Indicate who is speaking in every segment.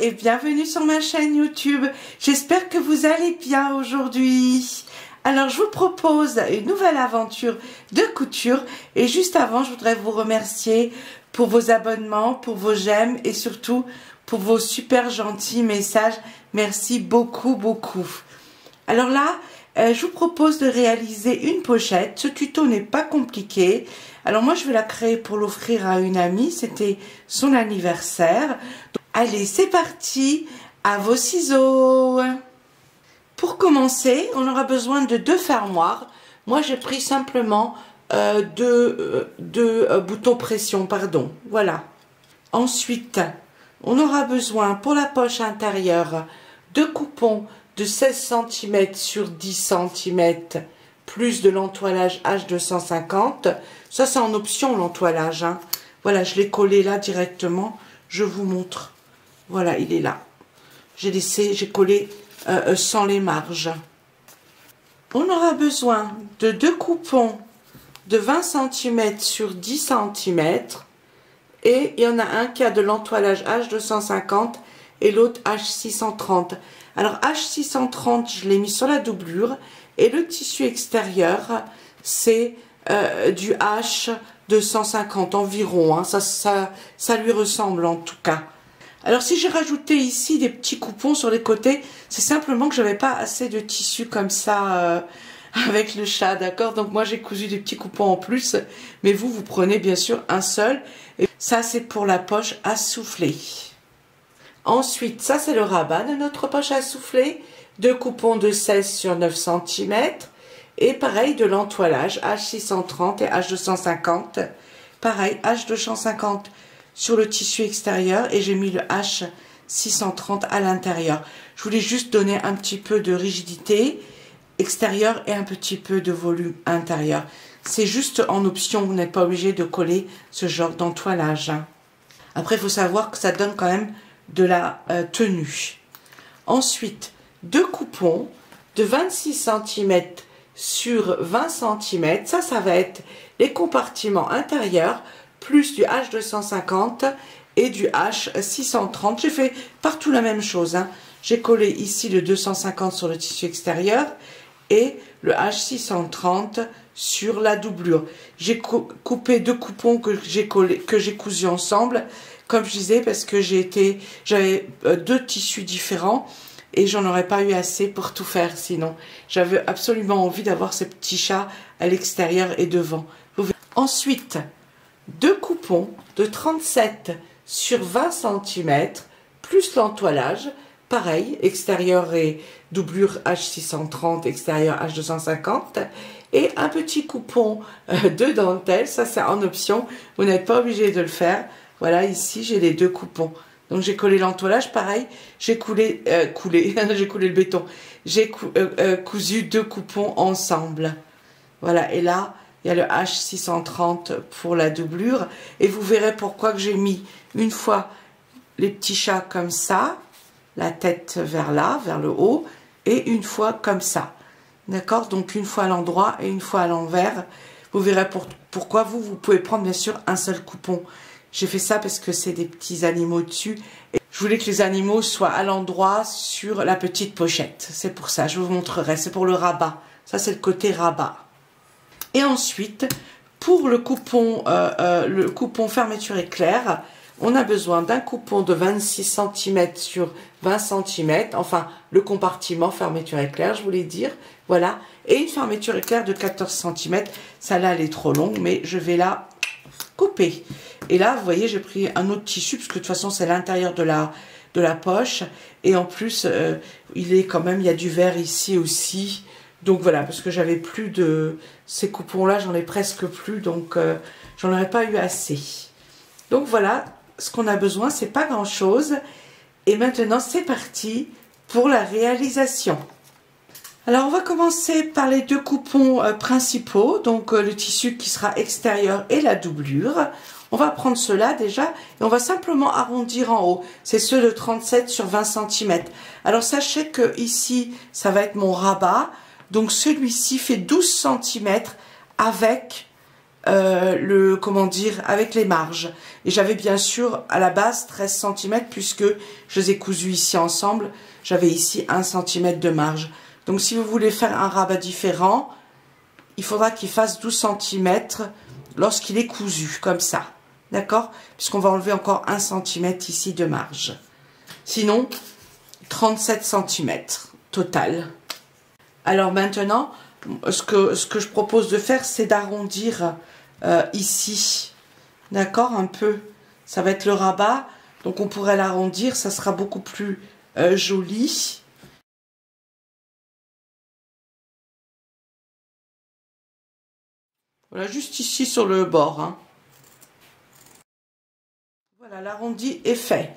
Speaker 1: et bienvenue sur ma chaîne YouTube. J'espère que vous allez bien aujourd'hui. Alors je vous propose une nouvelle aventure de couture et juste avant je voudrais vous remercier pour vos abonnements, pour vos j'aime et surtout pour vos super gentils messages. Merci beaucoup. Alors là, je vous propose de réaliser une pochette. Ce tuto n'est pas compliqué. Alors moi je vais la créer pour l'offrir à une amie. C'était son anniversaire. Donc, allez, c'est parti. À vos ciseaux. Pour commencer, on aura besoin de 2 fermoirs. Moi j'ai pris simplement deux boutons pression, pardon. Voilà. Ensuite, on aura besoin pour la poche intérieure de coupons de 16 cm sur 10 cm plus de l'entoilage H250. Ça c'est en option l'entoilage, hein. Voilà, je l'ai collé là directement. Je vous montre. Voilà, il est là. J'ai collé sans les marges. On aura besoin de 2 coupons de 20 cm sur 10 cm. Et il y en a un qui a de l'entoilage H250 et l'autre H630. Alors H630, je l'ai mis sur la doublure et le tissu extérieur, c'est du H250 environ. Hein. Ça lui ressemble en tout cas. Alors si j'ai rajouté ici des petits coupons sur les côtés, c'est simplement que je n'avais pas assez de tissu comme ça avec le chat, d'accord? Donc moi j'ai cousu des petits coupons en plus, mais vous prenez bien sûr un seul. Et ça c'est pour la poche à souffler. Ensuite, ça c'est le rabat de notre poche à souffler. 2 coupons de 16 sur 9 cm. Et pareil de l'entoilage H630 et H250. Pareil, H250 sur le tissu extérieur et j'ai mis le H630 à l'intérieur. Je voulais juste donner un petit peu de rigidité extérieure et un petit peu de volume intérieur. C'est juste en option, vous n'êtes pas obligé de coller ce genre d'entoilage. Après, il faut savoir que ça donne quand même de la tenue. Ensuite, 2 coupons de 26 cm sur 20 cm. Ça va être les compartiments intérieurs plus du H250 et du H630. J'ai fait partout la même chose. Hein. J'ai collé ici le 250 sur le tissu extérieur et le H630 sur la doublure. J'ai coupé 2 coupons que j'ai cousus ensemble, comme je disais, parce que j'avais 2 tissus différents et j'en aurais pas eu assez pour tout faire sinon. J'avais absolument envie d'avoir ces petits chats à l'extérieur et devant. Ensuite, 2 coupons de 37 sur 20 cm plus l'entoilage, pareil, extérieur et doublure H630, extérieur H250 et un petit coupon de dentelle, ça c'est en option, vous n'êtes pas obligé de le faire. Voilà, ici j'ai les 2 coupons. Donc j'ai collé l'entoilage, pareil, j'ai j'ai coulé le béton. J'ai cousu 2 coupons ensemble. Voilà, et là, il y a le H630 pour la doublure. Et vous verrez pourquoi que j'ai mis une fois les petits chats comme ça, la tête vers là, vers le haut, et une fois comme ça. D'accord? Donc une fois à l'endroit et une fois à l'envers. Vous verrez pourquoi vous pouvez prendre bien sûr un seul coupon. J'ai fait ça parce que c'est des petits animaux dessus. Et je voulais que les animaux soient à l'endroit sur la petite pochette. C'est pour ça, je vous montrerai. C'est pour le rabat. Ça, c'est le côté rabat. Et ensuite, pour le coupon fermeture éclair, on a besoin d'un coupon de 26 cm sur 20 cm. Enfin, le compartiment fermeture éclair, je voulais dire. Voilà. Et une fermeture éclair de 14 cm. Celle-là, elle est trop longue, mais je vais la couper. Et là, vous voyez, j'ai pris un autre tissu, parce que de toute façon, c'est l'intérieur de la poche. Et en plus, il y a du vert ici aussi. Donc voilà, parce que j'avais plus de ces coupons-là, j'en ai presque plus, donc j'en aurais pas eu assez. Donc voilà, ce qu'on a besoin, c'est pas grand-chose. Et maintenant, c'est parti pour la réalisation. Alors, on va commencer par les 2 coupons principaux, donc le tissu qui sera extérieur et la doublure. On va prendre ceux-là déjà et on va simplement arrondir en haut. C'est ceux de 37 sur 20 cm. Alors, sachez que ici, ça va être mon rabat. Donc, celui-ci fait 12 cm avec comment dire, avec les marges. Et j'avais bien sûr à la base 13 cm puisque je les ai cousus ici ensemble. J'avais ici 1 cm de marge. Donc si vous voulez faire un rabat différent, il faudra qu'il fasse 12 cm lorsqu'il est cousu, comme ça. D'accord? Puisqu'on va enlever encore 1 cm ici de marge. Sinon, 37 cm total. Alors maintenant, ce que je propose de faire, c'est d'arrondir ici. D'accord? Un peu. Ça va être le rabat. Donc on pourrait l'arrondir, ça sera beaucoup plus joli. Voilà, juste ici sur le bord. Hein. Voilà, l'arrondi est fait.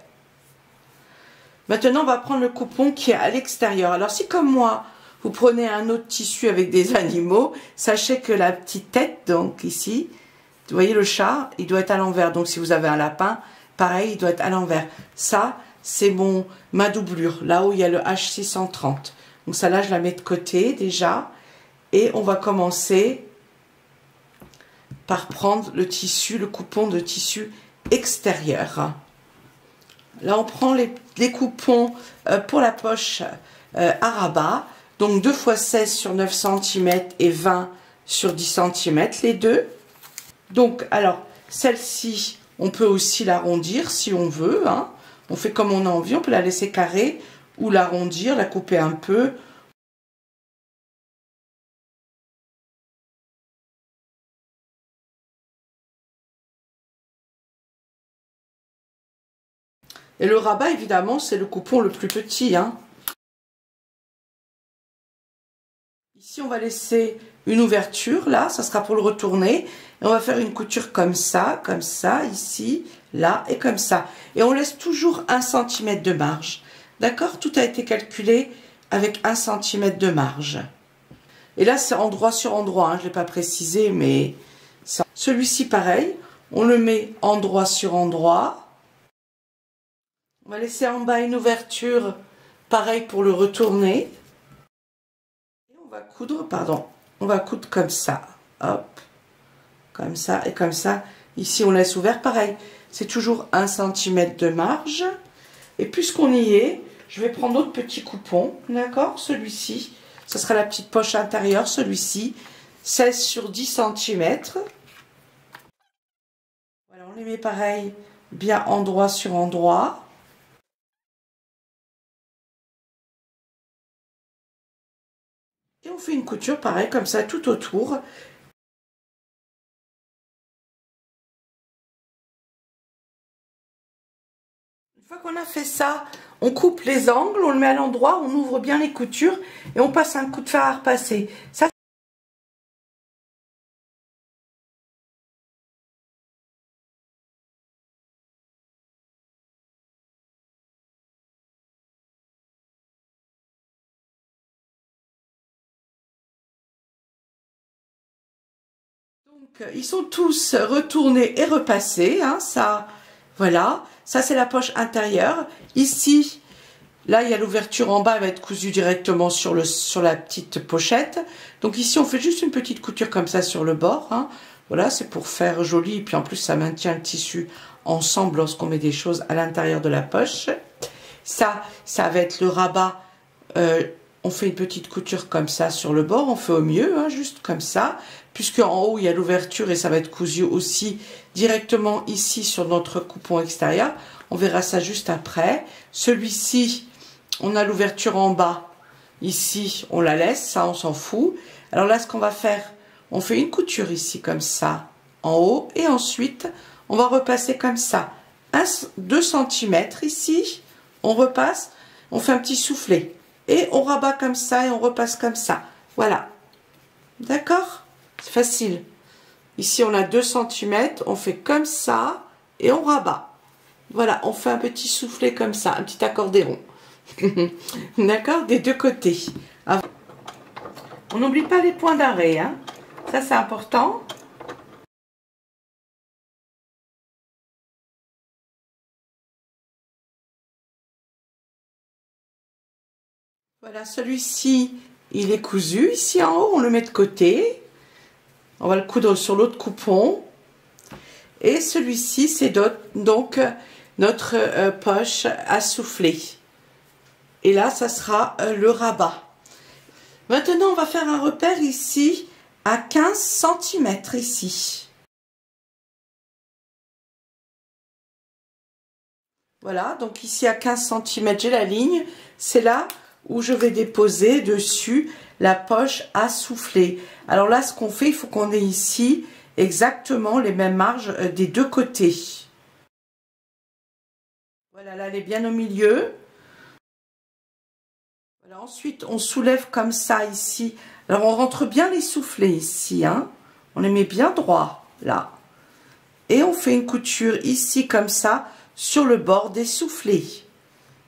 Speaker 1: Maintenant, on va prendre le coupon qui est à l'extérieur. Alors, si comme moi, vous prenez un autre tissu avec des animaux, sachez que la petite tête, donc ici, vous voyez le chat, il doit être à l'envers. Donc, si vous avez un lapin, pareil, il doit être à l'envers. Ça, c'est ma doublure, là où il y a le H630. Donc, ça, là, je la mets de côté déjà. Et on va commencer par prendre le tissu, le coupon de tissu extérieur. Là, on prend les coupons pour la poche à rabat. Donc 2 x 16 sur 9 cm et 20 sur 10 cm, les deux. Donc, alors, celle-ci, on peut aussi l'arrondir si on veut. Hein. On fait comme on a envie. On peut la laisser carrée ou l'arrondir, la couper un peu. Et le rabat, évidemment, c'est le coupon le plus petit. Hein. Ici, on va laisser une ouverture, là, ça sera pour le retourner. Et on va faire une couture comme ça, ici, là et comme ça. Et on laisse toujours 1 cm de marge. D'accord? Tout a été calculé avec 1 cm de marge. Et là, c'est endroit sur endroit, hein, je ne l'ai pas précisé, mais celui-ci, pareil, on le met endroit sur endroit. On va laisser en bas une ouverture, pareil pour le retourner. Et on va coudre, pardon, on va coudre comme ça, hop, comme ça et comme ça. Ici, on laisse ouvert, pareil, c'est toujours 1 cm de marge. Et puisqu'on y est, je vais prendre d'autres petits coupons, d'accord? Celui-ci, ce sera la petite poche intérieure, celui-ci, 16 sur 10 cm. Voilà, on les met pareil, bien endroit sur endroit. Et on fait une couture pareil, comme ça, tout autour. Une fois qu'on a fait ça, on coupe les angles, on le met à l'endroit, on ouvre bien les coutures et on passe un coup de fer à repasser. Ça, donc, ils sont tous retournés et repassés, hein, ça, voilà. Ça, c'est la poche intérieure. Ici, là, il y a l'ouverture en bas, elle va être cousue directement sur la petite pochette. Donc ici, on fait juste une petite couture comme ça sur le bord. Hein. Voilà, c'est pour faire joli. Et puis en plus, ça maintient le tissu ensemble lorsqu'on met des choses à l'intérieur de la poche. Ça va être le rabat. On fait une petite couture comme ça sur le bord. On fait au mieux, hein, juste comme ça. Puisque en haut, il y a l'ouverture et ça va être cousu aussi directement ici sur notre coupon extérieur. On verra ça juste après. Celui-ci, on a l'ouverture en bas. Ici, on la laisse, ça, on s'en fout. Alors là, ce qu'on va faire, on fait une couture ici, comme ça, en haut. Et ensuite, on va repasser comme ça. 2 cm ici, on repasse, on fait un petit soufflet. Et on rabat comme ça et on repasse comme ça. Voilà. D'accord? C'est facile. Ici, on a 2 cm, on fait comme ça et on rabat. Voilà, on fait un petit soufflet comme ça, un petit accordéon. D'accord? Des deux côtés. On n'oublie pas les points d'arrêt, hein. Ça, c'est important. Voilà, celui-ci, il est cousu. Ici en haut, on le met de côté. On va le coudre sur l'autre coupon. Et celui-ci, c'est donc notre poche à souffler. Et là, ça sera le rabat. Maintenant, on va faire un repère ici à 15 cm ici. Voilà, donc ici à 15 cm, j'ai la ligne. C'est là où je vais déposer dessus la poche à souffler. Alors là, ce qu'on fait, il faut qu'on ait ici exactement les mêmes marges des deux côtés. Voilà, là, elle est bien au milieu. Voilà, ensuite, on soulève comme ça ici. Alors, on rentre bien les soufflets ici, hein. On les met bien droit, là. Et on fait une couture ici, comme ça, sur le bord des soufflets.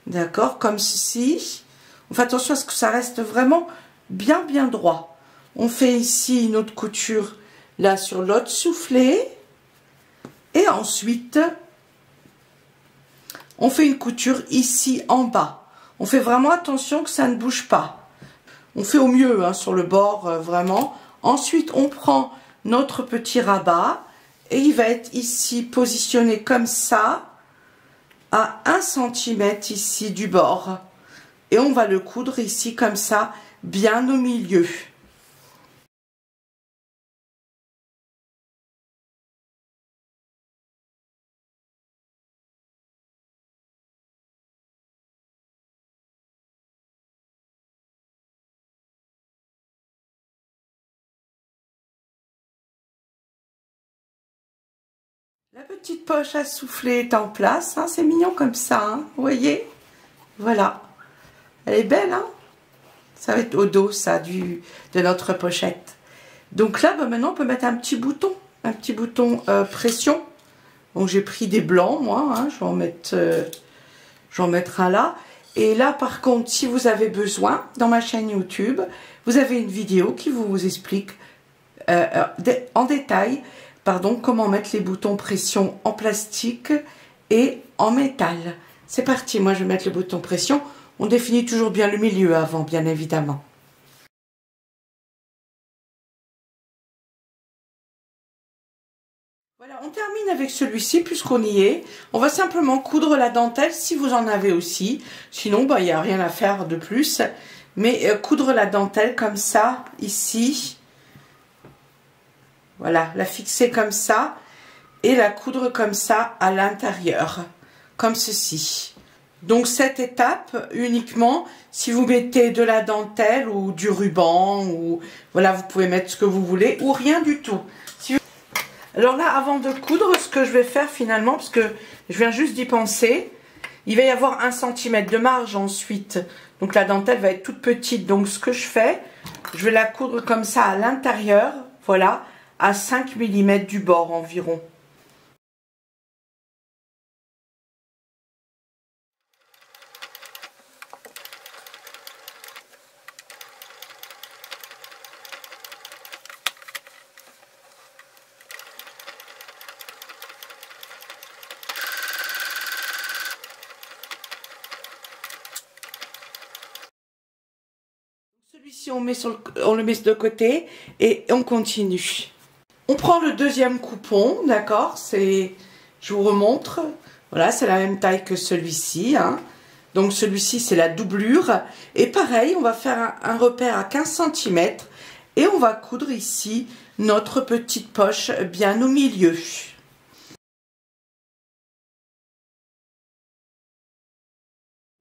Speaker 1: D'accord, comme ceci. On fait attention à ce que ça reste vraiment bien droit. On fait ici une autre couture là sur l'autre soufflet. Et ensuite, on fait une couture ici en bas. On fait vraiment attention que ça ne bouge pas. On fait au mieux hein, sur le bord, vraiment. Ensuite, on prend notre petit rabat et il va être ici positionné comme ça, à 1 cm ici du bord. Et on va le coudre ici comme ça, bien au milieu. La petite poche à souffler est en place, hein, c'est mignon comme ça, hein, vous voyez? Voilà, elle est belle, hein? Ça va être au dos, ça, de notre pochette. Donc là, bah, maintenant, on peut mettre un petit bouton pression. Donc j'ai pris des blancs, moi, hein, je vais en mettre un là. Et là, par contre, si vous avez besoin, dans ma chaîne YouTube, vous avez une vidéo qui vous explique en détail, pardon, comment mettre les boutons pression en plastique et en métal. C'est parti, moi je vais mettre le bouton pression. On définit toujours bien le milieu avant, bien évidemment. Voilà, on termine avec celui-ci puisqu'on y est. On va simplement coudre la dentelle si vous en avez aussi. Sinon, bah, il n'y a rien à faire de plus. Mais coudre la dentelle comme ça, ici. Voilà, la fixer comme ça et la coudre comme ça à l'intérieur, comme ceci. Donc cette étape uniquement si vous mettez de la dentelle ou du ruban ou voilà, vous pouvez mettre ce que vous voulez ou rien du tout. Alors là, avant de coudre, ce que je vais faire finalement, parce que je viens juste d'y penser, il va y avoir 1 cm de marge ensuite. Donc la dentelle va être toute petite. Donc ce que je fais, je vais la coudre comme ça à l'intérieur, voilà, à 5 mm du bord environ. Celui-ci, on le met de côté et on continue. On prend le deuxième coupon, d'accord? Je vous remontre. Voilà, c'est la même taille que celui-ci. Hein. Donc celui-ci, c'est la doublure. Et pareil, on va faire un repère à 15 cm et on va coudre ici notre petite poche bien au milieu.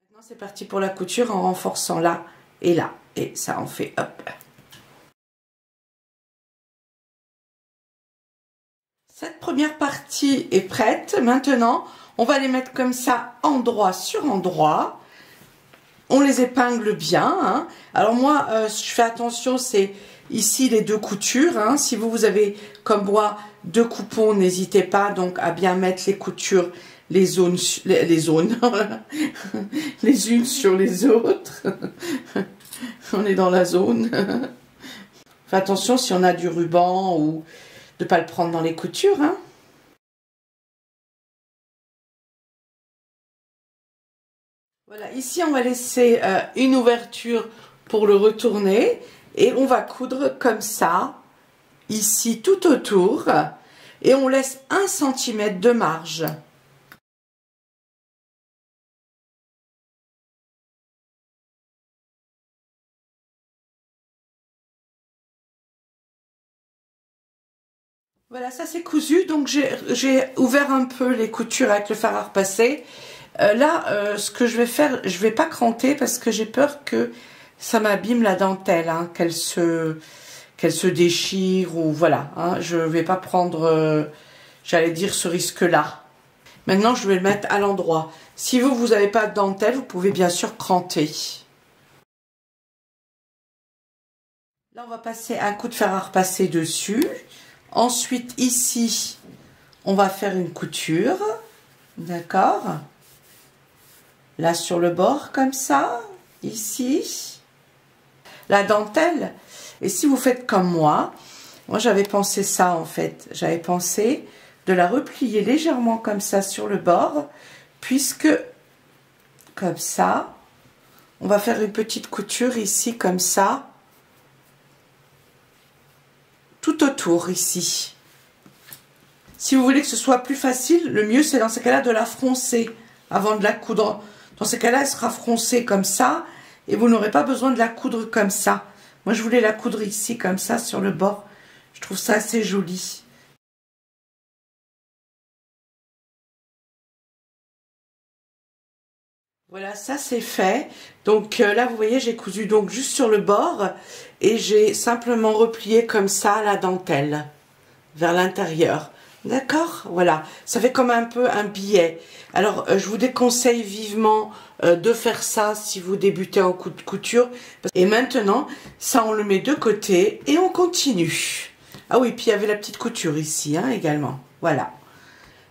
Speaker 1: Maintenant, c'est parti pour la couture en renforçant là et là. Et ça en fait hop. Cette première partie est prête. Maintenant, on va les mettre comme ça, endroit sur endroit. On les épingle bien. Hein. Alors moi, je fais attention, c'est ici les deux coutures. Hein. Si vous avez, comme moi, deux coupons, n'hésitez pas donc à bien mettre les coutures, les zones, les unes sur les autres. On est dans la zone. Fais attention si on a du ruban ou de ne pas le prendre dans les coutures. Hein. Voilà, ici on va laisser une ouverture pour le retourner et on va coudre comme ça, ici tout autour et on laisse 1 cm de marge. Voilà, ça c'est cousu, donc j'ai ouvert un peu les coutures avec le fer à repasser. Ce que je vais faire, je vais pas cranter parce que j'ai peur que ça m'abîme la dentelle, hein, qu'elle se déchire ou voilà. Hein, je vais pas prendre, j'allais dire, ce risque-là. Maintenant, je vais le mettre à l'endroit. Si vous n'avez pas de dentelle, vous pouvez bien sûr cranter. Là, on va passer un coup de fer à repasser dessus. Ensuite, ici, on va faire une couture. D'accord? Là, sur le bord, comme ça. Ici. La dentelle. Et si vous faites comme moi j'avais pensé ça en fait. J'avais pensé de la replier légèrement comme ça sur le bord. Puisque, comme ça, on va faire une petite couture ici, comme ça. Tout autour ici. Si vous voulez que ce soit plus facile, le mieux c'est dans ces cas-là de la froncer avant de la coudre. Dans ces cas-là, elle sera froncée comme ça et vous n'aurez pas besoin de la coudre comme ça. Moi, je voulais la coudre ici comme ça sur le bord. Je trouve ça assez joli. Voilà, ça c'est fait. Donc là, vous voyez, j'ai cousu donc juste sur le bord et j'ai simplement replié comme ça la dentelle vers l'intérieur. D'accord? Voilà, ça fait comme un peu un billet. Alors, je vous déconseille vivement de faire ça si vous débutez en couture. Et maintenant, ça, on le met de côté et on continue. Ah oui, puis il y avait la petite couture ici, hein, également. Voilà.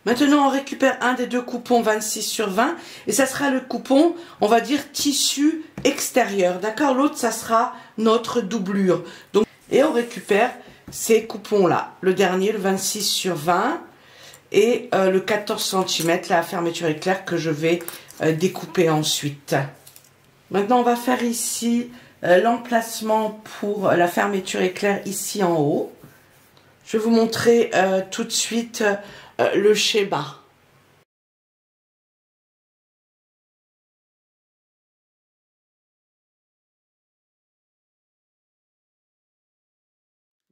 Speaker 1: Maintenant, on récupère un des 2 coupons 26 sur 20 et ça sera le coupon, on va dire, tissu extérieur. D'accord? L'autre, ça sera notre doublure. Donc, et on récupère ces coupons-là. Le dernier, le 26 sur 20 et le 14 cm, la fermeture éclair que je vais découper ensuite. Maintenant, on va faire ici l'emplacement pour la fermeture éclair ici en haut. Je vais vous montrer tout de suite le schéma.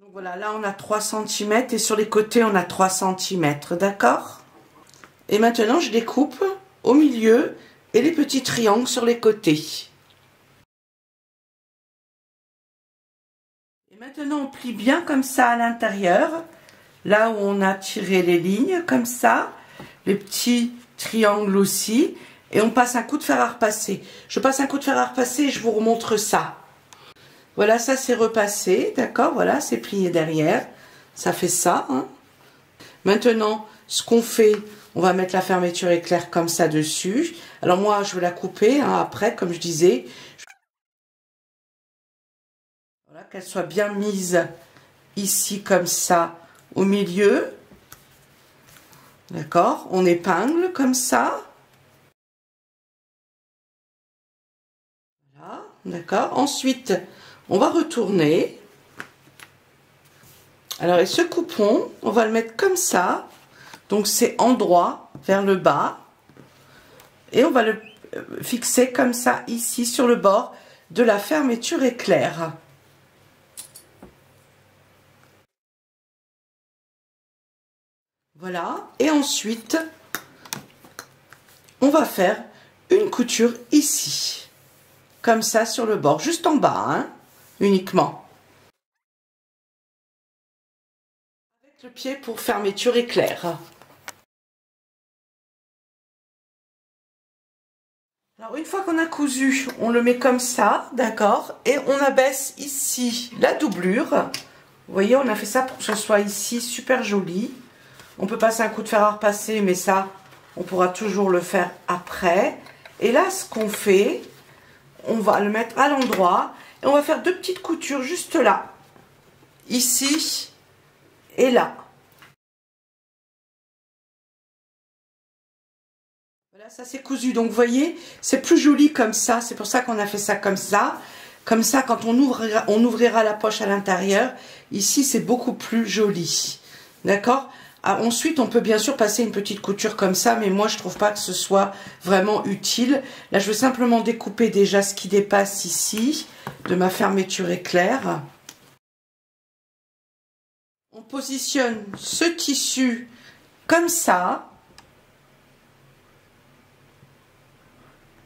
Speaker 1: Donc voilà, là on a 3 cm et sur les côtés on a 3 cm, d'accord? Et maintenant je découpe au milieu et les petits triangles sur les côtés. Et maintenant on plie bien comme ça à l'intérieur, là où on a tiré les lignes, comme ça, les petits triangles aussi, et on passe un coup de fer à repasser. Je passe un coup de fer à repasser et je vous remontre ça. Voilà, ça c'est repassé, d'accord? Voilà, c'est plié derrière. Ça fait ça. Hein. Maintenant, ce qu'on fait, on va mettre la fermeture éclair comme ça dessus. Alors moi, je vais la couper hein, après, comme je disais. Voilà, qu'elle soit bien mise ici comme ça, au milieu. D'accord? On épingle comme ça. Voilà, d'accord? Ensuite, on va retourner. Alors, et ce coupon, on va le mettre comme ça. Donc, c'est endroit vers le bas. Et on va le fixer comme ça, ici, sur le bord de la fermeture éclair. Voilà. Et ensuite, on va faire une couture ici. Comme ça, sur le bord. Juste en bas, hein, uniquement. Avec le pied pour fermeture éclair. Alors une fois qu'on a cousu, on le met comme ça, d'accord, et on abaisse ici la doublure. Vous voyez, on a fait ça pour que ce soit ici super joli. On peut passer un coup de fer à repasser, mais ça, on pourra toujours le faire après. Et là, ce qu'on fait, on va le mettre à l'endroit et on va faire 2 petites coutures juste là, ici et là. Voilà, ça c'est cousu. Donc, vous voyez, c'est plus joli comme ça. C'est pour ça qu'on a fait ça comme ça. Comme ça, quand on ouvrira la poche à l'intérieur, ici, c'est beaucoup plus joli. D'accord? Ensuite, on peut bien sûr passer une petite couture comme ça, mais moi, je trouve pas que ce soit vraiment utile. Là, je veux simplement découper déjà ce qui dépasse ici de ma fermeture éclair. On positionne ce tissu comme ça,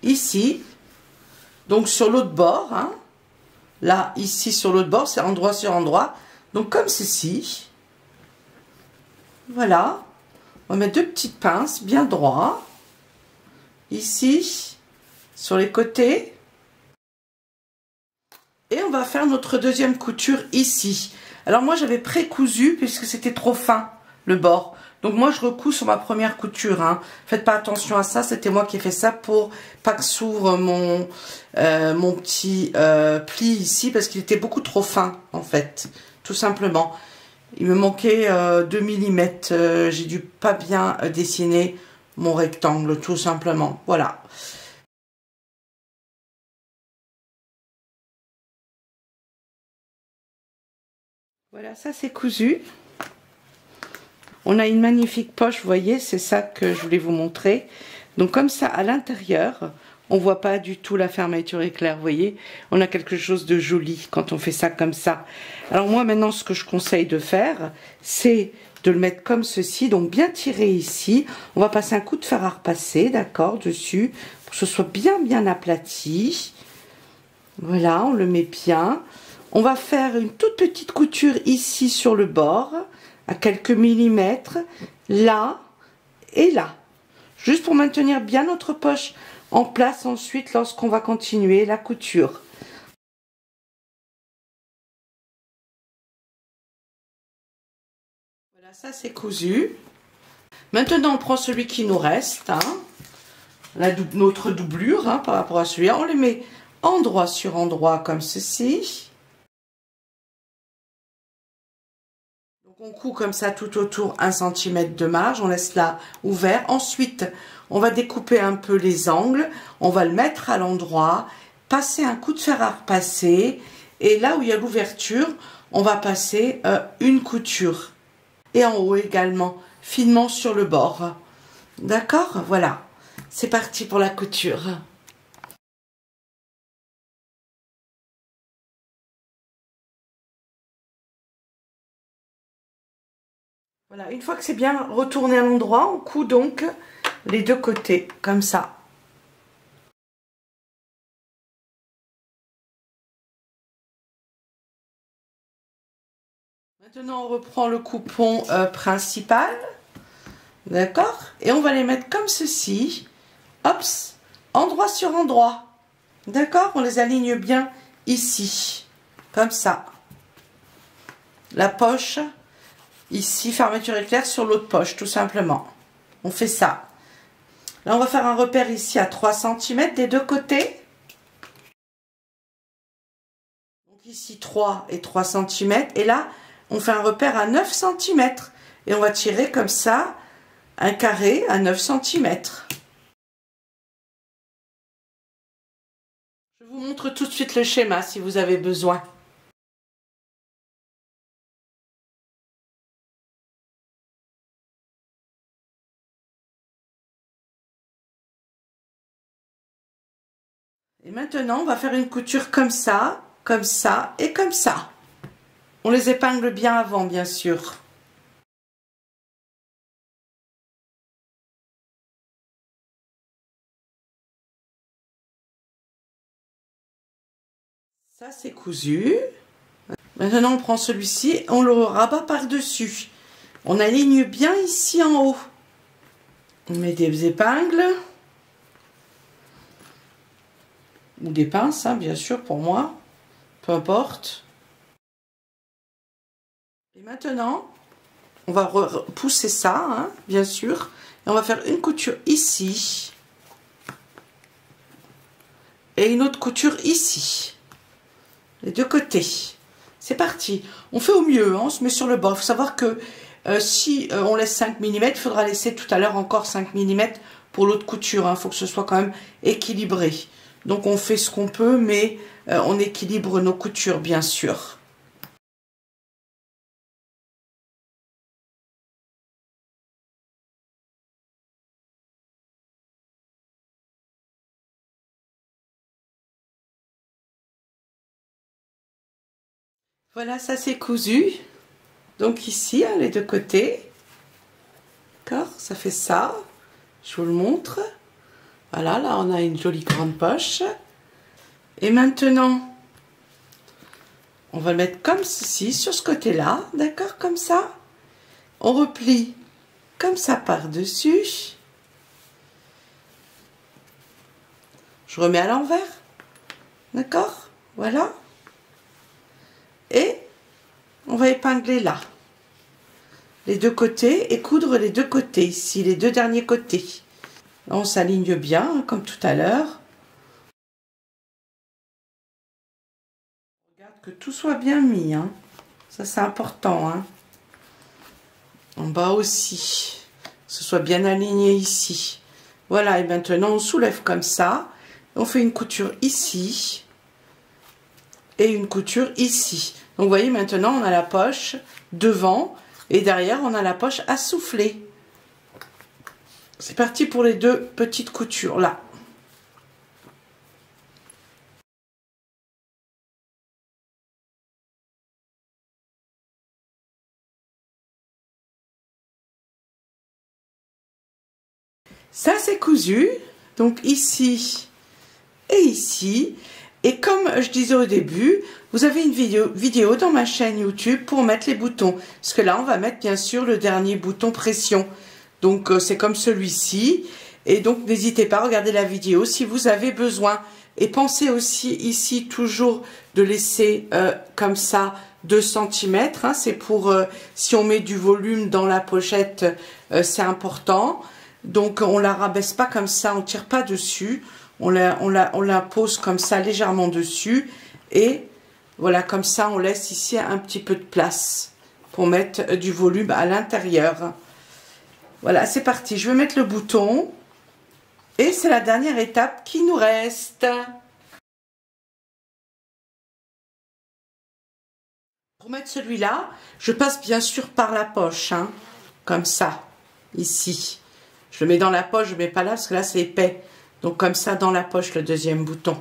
Speaker 1: ici, donc sur l'autre bord, hein. Là, ici, sur l'autre bord, c'est endroit sur endroit, donc comme ceci. Voilà, on va mettre deux petites pinces bien droits, ici, sur les côtés, et on va faire notre deuxième couture ici. Alors moi j'avais pré-cousu puisque c'était trop fin le bord, donc moi je recous sur ma première couture, hein. Faites pas attention à ça, c'était moi qui ai fait ça pour pas que s'ouvre mon petit pli ici, parce qu'il était beaucoup trop fin en fait, tout simplement. Il me manquait 2 mm, j'ai dû pas bien dessiner mon rectangle, tout simplement. Voilà. Voilà, ça c'est cousu. On a une magnifique poche, vous voyez, c'est ça que je voulais vous montrer. Donc comme ça, à l'intérieur, on voit pas du tout la fermeture éclair, vous voyez. On a quelque chose de joli quand on fait ça comme ça. Alors moi maintenant, ce que je conseille de faire, c'est de le mettre comme ceci, donc bien tiré ici. On va passer un coup de fer à repasser, d'accord, dessus, pour que ce soit bien aplati. Voilà, on le met bien. On va faire une toute petite couture ici sur le bord, à quelques millimètres, là et là. Juste pour maintenir bien notre poche en place ensuite lorsqu'on va continuer la couture. Voilà, ça c'est cousu. Maintenant on prend celui qui nous reste, hein, notre doublure, hein, par rapport à celui-là. On les met endroit sur endroit comme ceci. Donc on coud comme ça tout autour 1 cm de marge, on laisse là ouvert. Ensuite, on va découper un peu les angles, on va le mettre à l'endroit, passer un coup de fer à repasser, et là où il y a l'ouverture, on va passer une couture. Et en haut également, finement sur le bord. D'accord? Voilà, c'est parti pour la couture. Voilà, une fois que c'est bien retourné à l'endroit, on coud donc les deux côtés, comme ça. Maintenant, on reprend le coupon principal, d'accord? Et on va les mettre comme ceci, hop, endroit sur endroit, d'accord? On les aligne bien ici, comme ça. La poche, ici, fermeture éclair sur l'autre poche, tout simplement. On fait ça. Là, on va faire un repère ici à 3 cm des deux côtés. Donc ici, 3 et 3 cm. Et là, on fait un repère à 9 cm. Et on va tirer comme ça un carré à 9 cm. Je vous montre tout de suite le schéma si vous avez besoin. Et maintenant, on va faire une couture comme ça et comme ça. On les épingle bien avant, bien sûr. Ça, c'est cousu. Maintenant, on prend celui-ci, on le rabat par-dessus. On aligne bien ici en haut. On met des épingles. Ou des pinces, hein, bien sûr, pour moi. Peu importe. Et maintenant, on va repousser ça, hein, bien sûr. Et on va faire une couture ici. Et une autre couture ici. Les deux côtés. C'est parti. On fait au mieux, hein, on se met sur le bord. Il faut savoir que si on laisse 5 mm, il faudra laisser tout à l'heure encore 5 mm pour l'autre couture. Il faut que ce soit quand même équilibré. Donc on fait ce qu'on peut, mais on équilibre nos coutures, bien sûr. Voilà, ça c'est cousu. Donc ici, hein, les deux côtés. D'accord, ça fait ça. Je vous le montre. Voilà, là on a une jolie grande poche. Et maintenant, on va le mettre comme ceci, sur ce côté-là. D'accord, comme ça. On replie comme ça par-dessus. Je remets à l'envers. D'accord, voilà. Et on va épingler là. Les deux côtés et coudre les deux côtés ici, les deux derniers côtés. Là, on s'aligne bien, hein, comme tout à l'heure. Regarde que tout soit bien mis, hein. Ça c'est important, hein. En bas aussi, que ce soit bien aligné ici. Voilà, et maintenant on soulève comme ça. On fait une couture ici et une couture ici. Donc vous voyez, maintenant on a la poche devant et derrière on a la poche à souffler. C'est parti pour les deux petites coutures là. Ça c'est cousu, donc ici et ici. Et comme je disais au début, vous avez une vidéo dans ma chaîne YouTube pour mettre les boutons. Parce que là, on va mettre bien sûr le dernier bouton pression. Donc, c'est comme celui-ci. Et donc, n'hésitez pas à regarder la vidéo si vous avez besoin. Et pensez aussi ici toujours de laisser comme ça 2 cm. Hein, c'est pour, si on met du volume dans la pochette, c'est important. Donc, on la rabaisse pas comme ça, on tire pas dessus. On la pose comme ça légèrement dessus et voilà, comme ça on laisse ici un petit peu de place pour mettre du volume à l'intérieur. Voilà, c'est parti, je vais mettre le bouton et c'est la dernière étape qui nous reste. Pour mettre celui-là, je passe bien sûr par la poche, hein, comme ça, ici. Je le mets dans la poche, je ne mets pas là parce que là c'est épais. Donc comme ça dans la poche le deuxième bouton.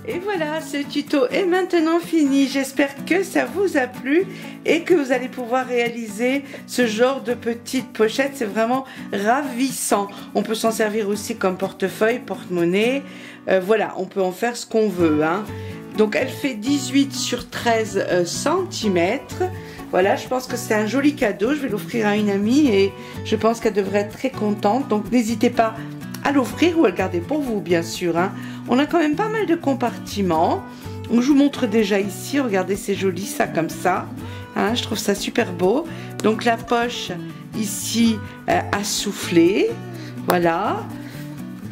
Speaker 1: Et voilà, ce tuto est maintenant fini. J'espère que ça vous a plu et que vous allez pouvoir réaliser ce genre de petite pochette. C'est vraiment ravissant. On peut s'en servir aussi comme portefeuille, porte-monnaie. Voilà, on peut en faire ce qu'on veut, hein. Donc elle fait 18 sur 13 cm. Voilà, je pense que c'est un joli cadeau. Je vais l'offrir à une amie et je pense qu'elle devrait être très contente. Donc n'hésitez pas à l'offrir ou à le garder pour vous, bien sûr, hein. On a quand même pas mal de compartiments. Donc, je vous montre déjà ici. Regardez, c'est joli ça comme ça, hein, je trouve ça super beau. Donc la poche ici à souffler. Voilà,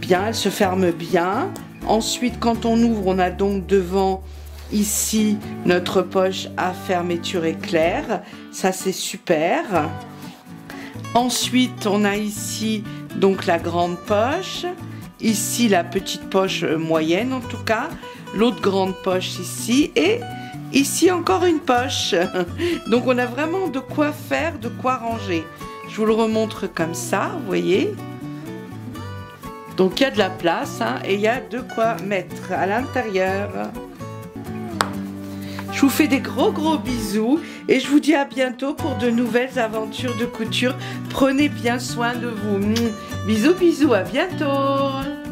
Speaker 1: bien, elle se ferme bien. Ensuite, quand on ouvre, on a donc devant ici notre poche à fermeture éclair. Ça, c'est super. Ensuite, on a ici donc la grande poche. Ici, la petite poche moyenne en tout cas. L'autre grande poche ici. Et ici, encore une poche. Donc, on a vraiment de quoi faire, de quoi ranger. Je vous le remontre comme ça, vous voyez. Donc il y a de la place, hein, et il y a de quoi mettre à l'intérieur. Je vous fais des gros bisous et je vous dis à bientôt pour de nouvelles aventures de couture. Prenez bien soin de vous. Bisous, à bientôt.